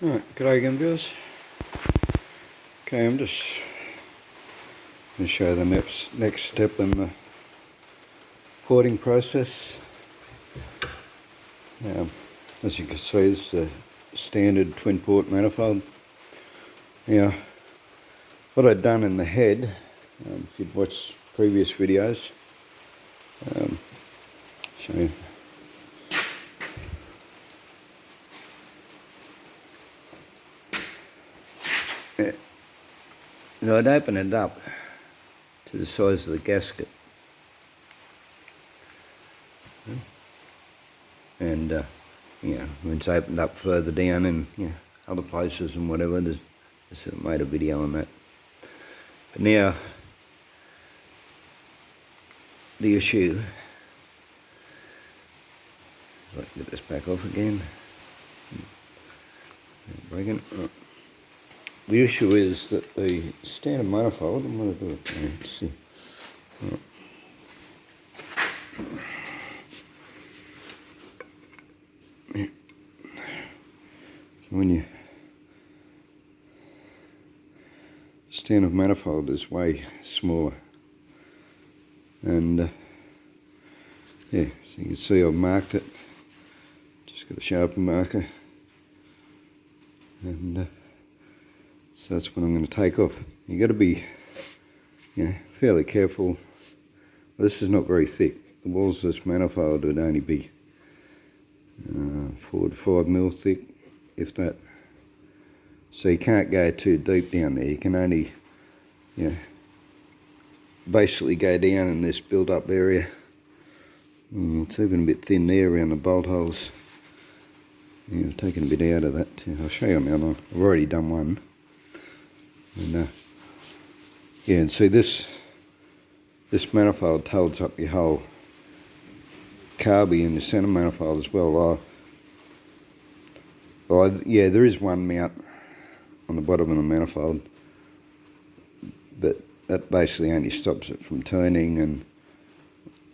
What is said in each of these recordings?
Alright, g'day again viewers. Okay, I'm just going to show the next step in the porting process. As you can see, this is a standard twin port manifold. Now, what I'd done in the head, if you'd watched previous videos, show you. And I'd open it up to the size of the gasket, and when it's opened up further down in other places and whatever, I made a video on that. But now the issue, if I can get this back off again, breaking. The issue is that the standard manifold, I'm going to do it, let's see. Yeah. So when you standard manifold is way smaller, and yeah, so you can see I've marked it, just got a sharpen marker, and so that's what I'm going to take off. You got to be, fairly careful. Well, this is not very thick. The walls of this manifold would only be 4 to 5 mil thick, if that. So you can't go too deep down there. You can only, basically go down in this build-up area. It's even a bit thin there around the bolt holes. Yeah, I've taken a bit out of that too. I'll show you on the other one. I've already done one. And and see this manifold holds up your whole carby in the centre manifold as well. There is one mount on the bottom of the manifold, but that basically only stops it from turning, and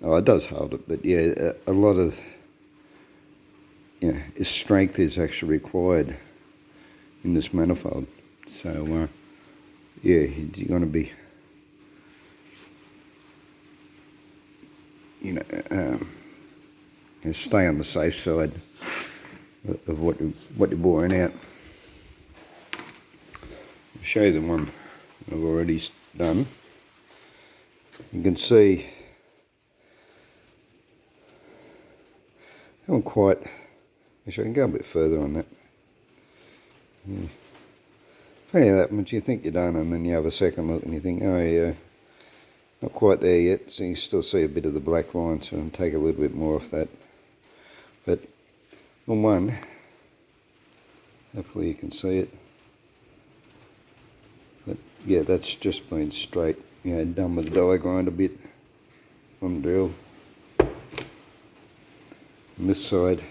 it does hold it, but a lot of strength is actually required in this manifold. So you're going to be, stay on the safe side of what you're boring out. I'll show you the one I've already done. You can see I haven't quite. Actually, I can go a bit further on that. Yeah. Funny how that much you think you're done, and then you have a second look and you think, oh yeah, not quite there yet. So you still see a bit of the black line, so I'll take a little bit more off that. But on one, hopefully you can see it. But yeah, that's just been straight, done with the die grind a bit on the drill. On this side,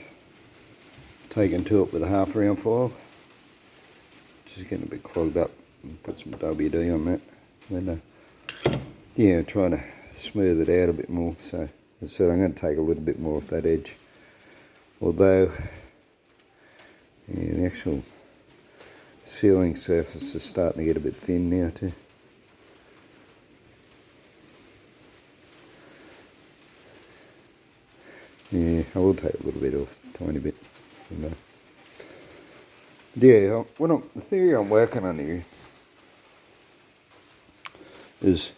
taken to it with a half round file. Just getting a bit clogged up, and put some WD on that. And trying to smooth it out a bit more. So as I said, I'm going to take a little bit more off that edge. Although the actual sealing surface is starting to get a bit thin now too. Yeah, I will take a little bit off, a tiny bit. The theory I'm working on here is,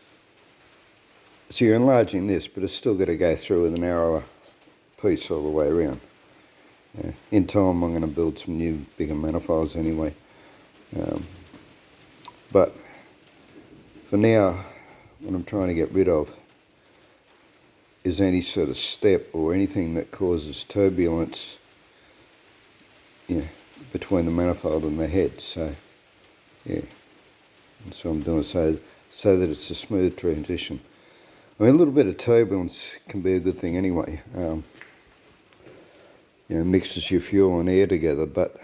so you're enlarging this, but it's still got to go through with a narrower piece all the way around. In time, I'm going to build some new bigger manifolds anyway. But for now, what I'm trying to get rid of is any sort of step or anything that causes turbulence between the manifold and the head. So that's what I'm doing, so that it's a smooth transition. I mean, a little bit of turbulence can be a good thing anyway. Mixes your fuel and air together, but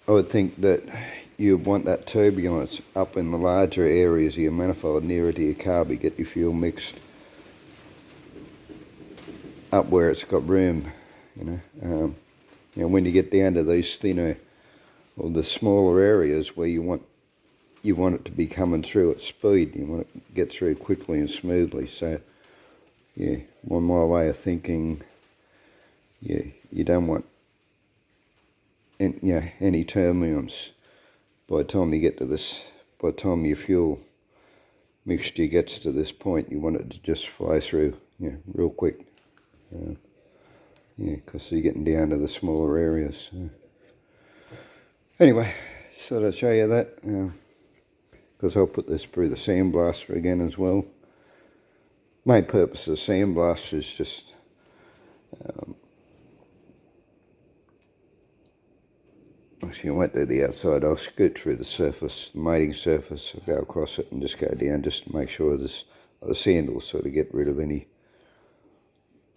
I would think that you want that turbulence up in the larger areas of your manifold, nearer to your carby. Get your fuel mixed up where it's got room, when you get down to these thinner or the smaller areas where you want it to be coming through at speed. You want it to get through quickly and smoothly. So, yeah, on my way of thinking, yeah, you don't want any termiums by the time you get to this. By the time your fuel mixture gets to this point, you want it to just flow through, real quick. Because you're getting down to the smaller areas. So. Anyway, so to show you that, because I'll put this through the sandblaster again as well. Main purpose of the sandblaster is just actually I won't do the outside. I'll scoot through the surface, the mating surface. I'll go across it and just go down, just to make sure the sand will sort of get rid of any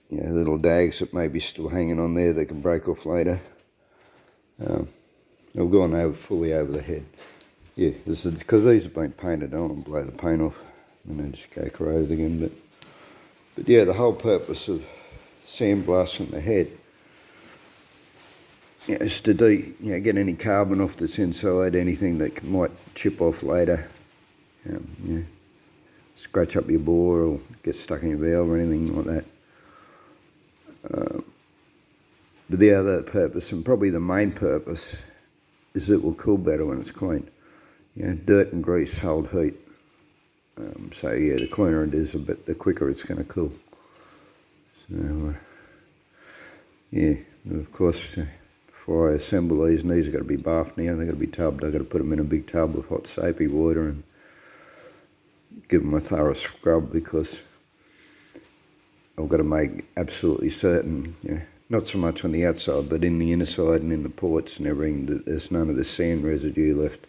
little dags that may be still hanging on there that can break off later. I've gone fully over the head. Yeah, this is because these have been painted on and blow the paint off and then just go corroded again. But yeah, the whole purpose of sandblasting the head is to get any carbon off that's inside, anything that might chip off later, scratch up your bore or get stuck in your valve or anything like that. But the other purpose, and probably the main purpose, is it will cool better when it's clean. Dirt and grease hold heat. So yeah, the cleaner it is, the quicker it's going to cool. So of course, before I assemble these have got to be baffed now. They've got to be tubbed. I've got to put them in a big tub with hot soapy water and give them a thorough scrub, because I've got to make absolutely certain, not so much on the outside, but in the inner side and in the ports and everything, that there's none of the sand residue left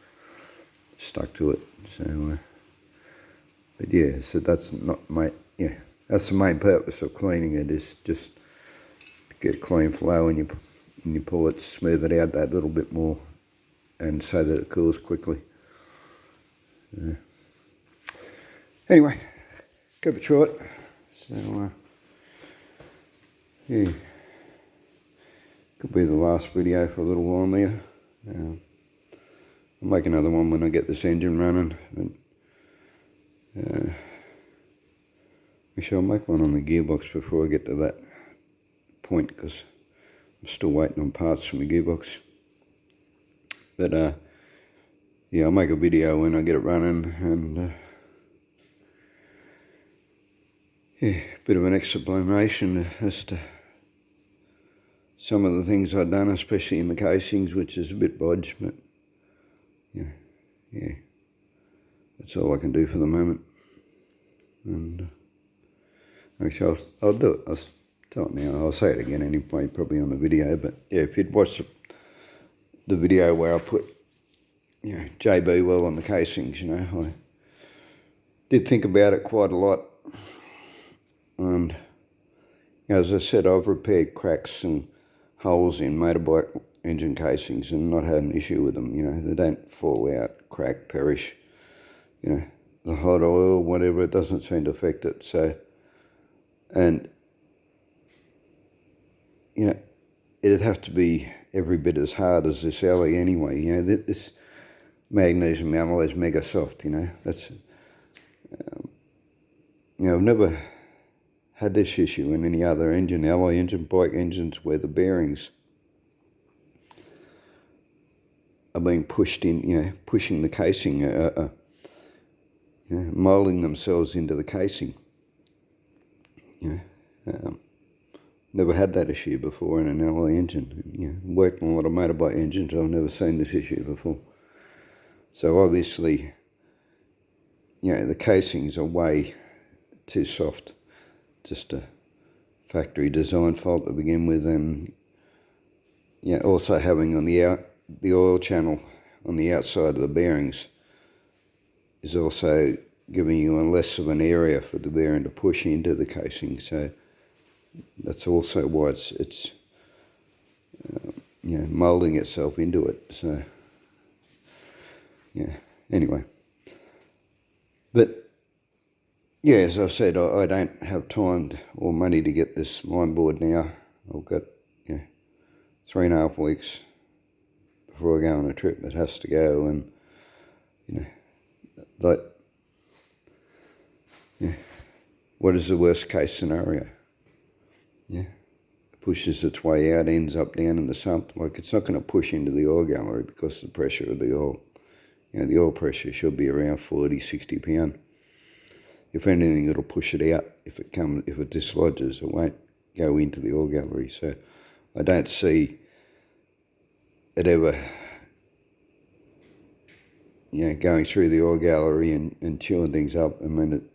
stuck to it. So, but yeah, so that's that's the main purpose of cleaning it, is just to get clean flow in your ports, smooth it out that little bit more, and so that it cools quickly. Anyway, keep it short. So, yeah, could be the last video for a little while there. I'll make another one when I get this engine running. Actually, I'll make one on the gearbox before I get to that point, because I'm still waiting on parts from the gearbox. But yeah, I'll make a video when I get it running, and yeah, a bit of an explanation as to some of the things I've done, especially in the casings, which is a bit bodged, but yeah, that's all I can do for the moment. And actually, I'll do it. I'll tell it now. I'll say it again anyway, probably on the video. But yeah, if you'd watched the video where I put JB weld on the casings, I did think about it quite a lot. And as I said, I've repaired cracks and holes in motorbike engine casings and not had an issue with them. They don't fall out, crack, perish. The hot oil, whatever, it doesn't seem to affect it. So, and it'd have to be every bit as hard as this alloy anyway. This magnesium alloy is mega soft. That's I've never had this issue in any other engine, alloy engine, bike engines, where the bearings are being pushed in, pushing the casing, moulding themselves into the casing. Never had that issue before in an alloy engine. Worked on a lot of motorbike engines, I've never seen this issue before. So obviously, the casings are way too soft. Just a factory design fault to begin with, and also having on the oil channel on the outside of the bearings is also giving you a less of an area for the bearing to push into the casing. So that's also why it's moulding itself into it. So anyway, but yeah, as I said, I don't have time or money to get this line board now. I've got 3.5 weeks before I go on a trip. It has to go, and you know, like, yeah, what is the worst case scenario? Yeah, it pushes its way out, ends up down in the sump. Like, it's not going to push into the oil gallery because of the pressure of the oil. You know, the oil pressure should be around 40, 60 pound. If anything, it'll push it out. If it dislodges, it won't go into the oil gallery. So I don't see it ever, you know, going through the oil gallery and chewing things up. I mean,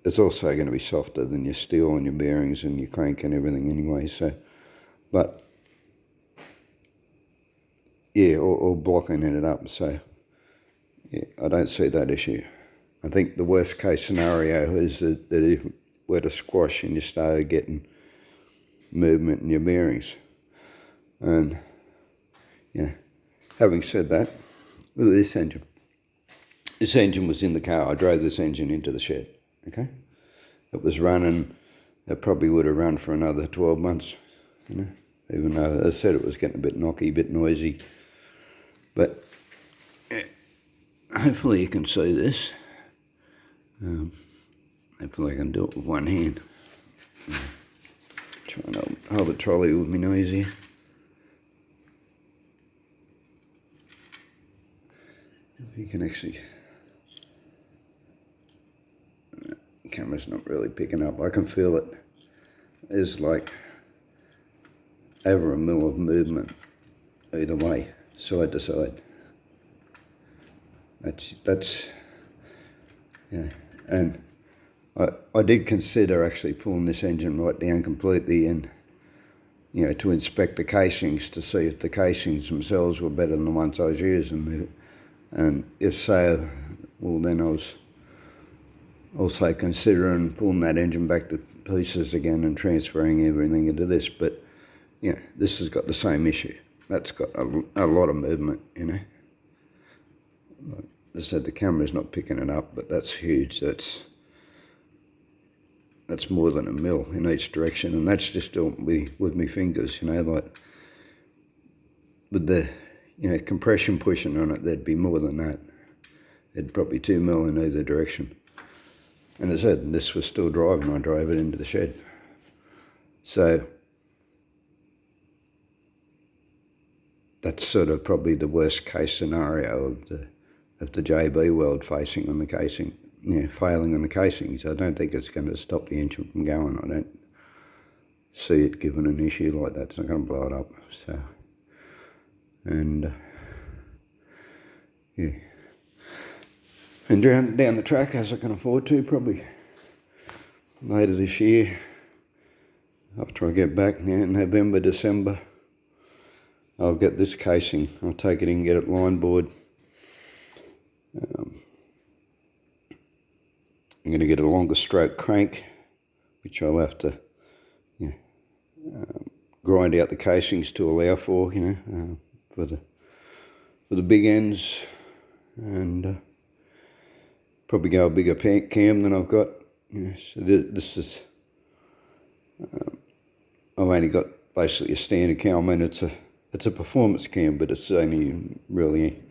it's also going to be softer than your steel and your bearings and your crank and everything anyway. So, but yeah, or blocking it up. So yeah, I don't see that issue. I think the worst case scenario is that if it were to squash and you started getting movement in your bearings. And yeah, having said that, look at this engine. This engine was in the car. I drove this engine into the shed, okay? It was running. It probably would have run for another 12 months, you know, even though I said it was getting a bit knocky, a bit noisy. But yeah, hopefully you can see this. Hopefully I can do it with one hand. Trying to hold the trolley with my nose here. If you can actually... The camera's not really picking up. I can feel it. There's like over a mil of movement either way, side to side. That's yeah. And I did consider actually pulling this engine right down completely and, you know, to inspect the casings to see if the casings themselves were better than the ones I was using. And if so, well, then I was also considering pulling that engine back to pieces again and transferring everything into this. But, yeah, this has got the same issue. That's got a lot of movement, you know. Like I said, the camera's not picking it up, but that's huge. That's more than a mil in each direction, and that's just doing with my fingers, you know, like with the, you know, compression pushing on it, there'd be more than that. It'd probably 2 mil in either direction. And as I said, this was still driving. I drove it into the shed. So that's sort of probably the worst case scenario of the JB weld facing on the casing. You know, failing on the casings. I don't think it's going to stop the engine from going. I don't see it given an issue like that. It's not going to blow it up. So, and yeah, and down the track as I can afford to, probably later this year, after I get back now in November, December, I'll get this casing. I'll take it in, get it line bored. I'm going to get a longer stroke crank, which I'll have to, you know, grind out the casings to allow for, you know, for the big ends, and probably go a bigger cam than I've got. You know, so this is, I've only got basically a standard cam. I mean, it's a performance cam, but it's only really.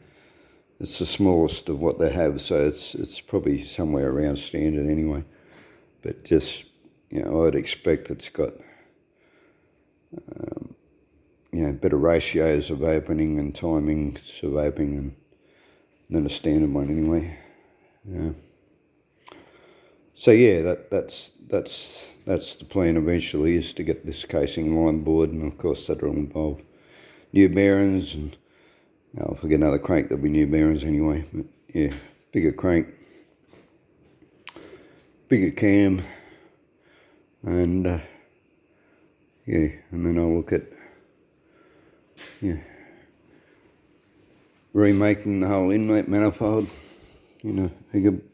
It's the smallest of what they have, so it's probably somewhere around standard anyway. But just, you know, I'd expect it's got, you know, better ratios of opening and timings of opening than a standard one anyway. Yeah. So yeah, that's the plan eventually, is to get this casing line board, and of course that'll involve new bearings and. If I get another crank, there'll be new bearings anyway. But yeah, bigger crank, bigger cam, and yeah, and then I'll look at, yeah, remaking the whole inlet manifold, you know,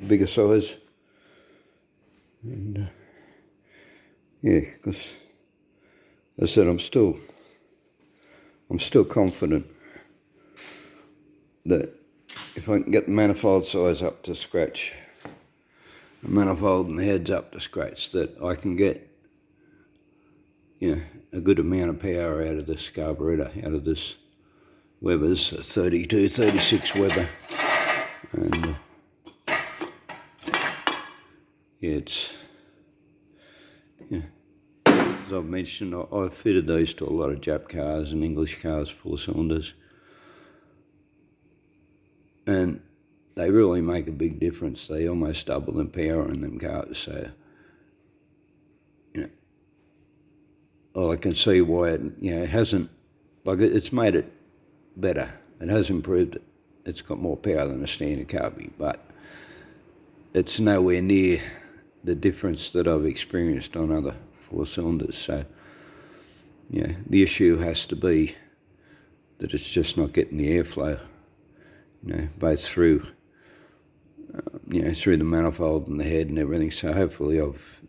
bigger size, and yeah, because as I said, I'm still confident that if I can get the manifold size up to scratch, the manifold and the heads up to scratch, that I can get, a good amount of power out of this carburetor, out of this Weber's 32, 36 Weber. And it's, as I've mentioned, I've fitted these to a lot of Jap cars and English cars, 4 cylinders. And they really make a big difference. They almost double the power in them cars. So, I can see why it hasn't, like it's made it better. It has improved it. It's got more power than a standard carby, but it's nowhere near the difference that I've experienced on other 4 cylinders. So, the issue has to be that it's just not getting the airflow, both through, through the manifold and the head and everything. So hopefully I've,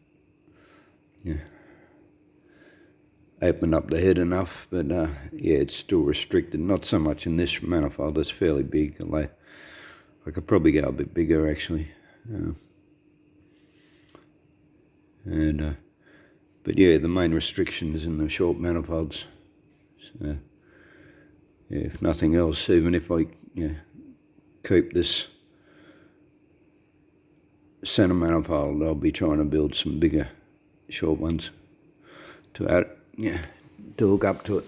opened up the head enough, but it's still restricted. Not so much in this manifold. It's fairly big. I could probably go a bit bigger actually. But the main restriction is in the short manifolds. So if nothing else, even if I keep this centre manifold, I'll be trying to build some bigger short ones to add, to hook up to it.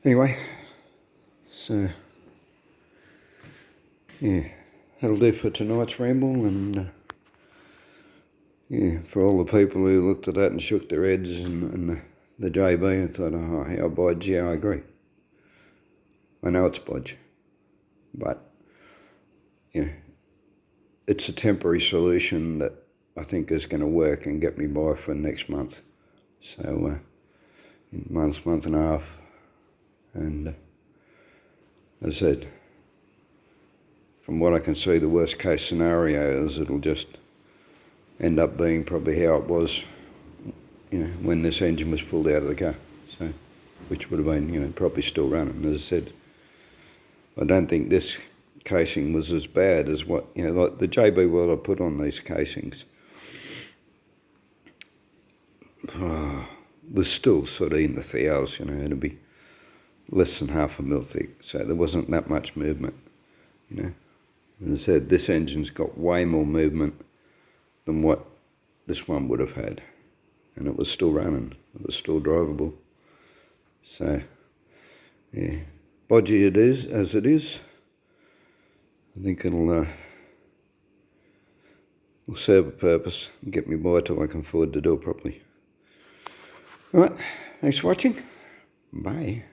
Anyway, so that'll do for tonight's ramble. And for all the people who looked at that and shook their heads and the JB and thought, oh, how bodge, I agree. I know it's bodge, but it's a temporary solution that I think is going to work and get me by for next month. So, month and a half. And as I said, from what I can see, the worst case scenario is it'll just end up being probably how it was, when this engine was pulled out of the car. So, which would have been, probably still running. As I said, I don't think this casing was as bad as what, like the JB weld I put on these casings was still sort of in the thous, it'd be less than half a mil thick, so there wasn't that much movement, As I said, this engine's got way more movement than what this one would have had, and it was still running, it was still drivable. So, bodgy it is, as it is. I think it'll serve a purpose and get me by till I can afford to do it properly. Alright, thanks for watching. Bye.